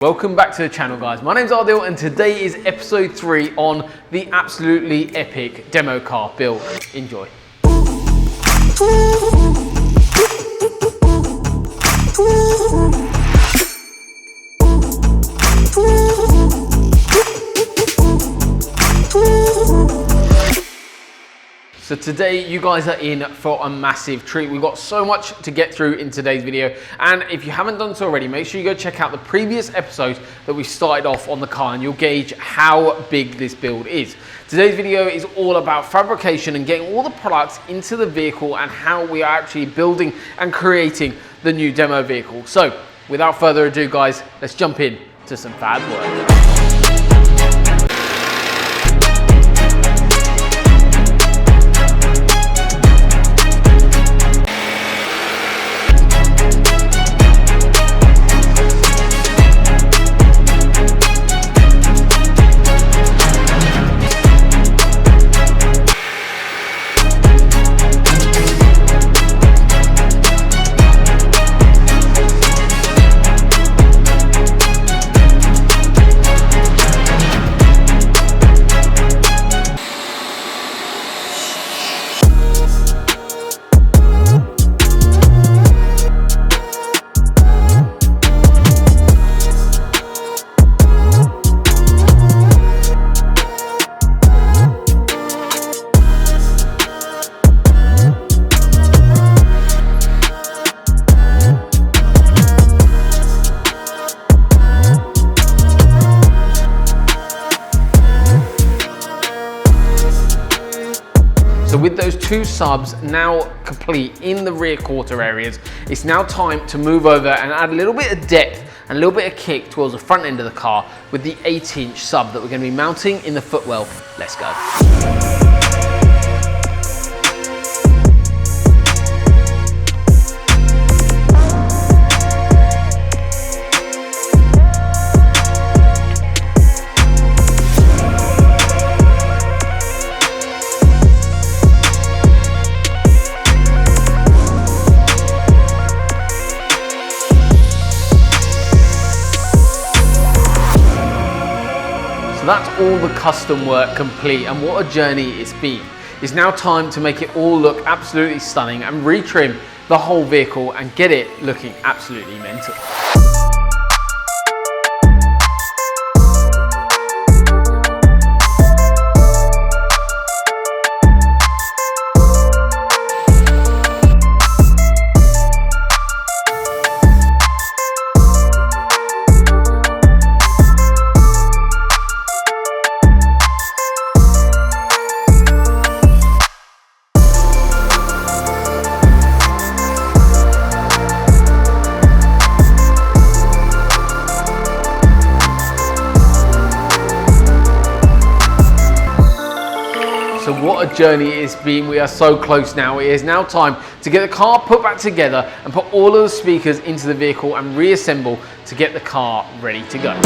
Welcome back to the channel, guys. My name's Ardil and today is episode 3 on the absolutely epic demo car build. Enjoy. So today you guys are in for a massive treat. We've got so much to get through in today's video, and if you haven't done so already, make sure you go check out the previous episodes that we started off on the car and you'll gauge how big this build is. Today's video is all about fabrication and getting all the products into the vehicle and how we are actually building and creating the new demo vehicle. So without further ado, guys, let's jump in to some fab work. So with those two subs now complete in the rear quarter areas, it's now time to move over and add a little bit of depth and a little bit of kick towards the front end of the car with the 8-inch sub that we're going to be mounting in the footwell. Let's go. So that's all the custom work complete, and what a journey it's been. It's now time to make it all look absolutely stunning and retrim the whole vehicle and get it looking absolutely mental. So what a journey it's been. We are so close now. It is now time to get the car put back together and put all of the speakers into the vehicle and reassemble to get the car ready to go.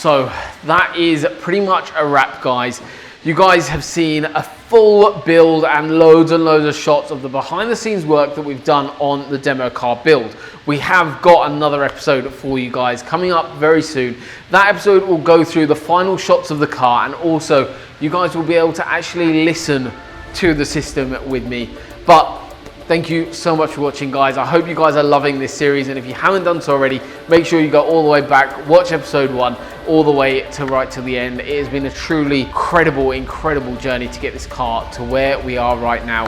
So that is pretty much a wrap, guys. You guys have seen a full build and loads of shots of the behind the scenes work that we've done on the demo car build. We have got another episode for you guys coming up very soon. That episode will go through the final shots of the car, and also you guys will be able to actually listen to the system with me. But thank you so much for watching, guys. I hope you guys are loving this series, and if you haven't done so already, make sure you go all the way back, watch episode 1 all the way to right to the end. It has been a truly incredible journey to get this car to where we are right now,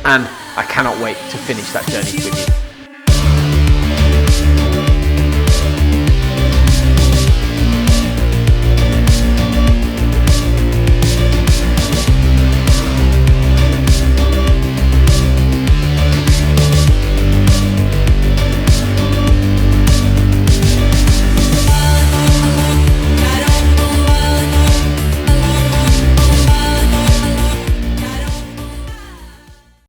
and I cannot wait to finish that journey with you.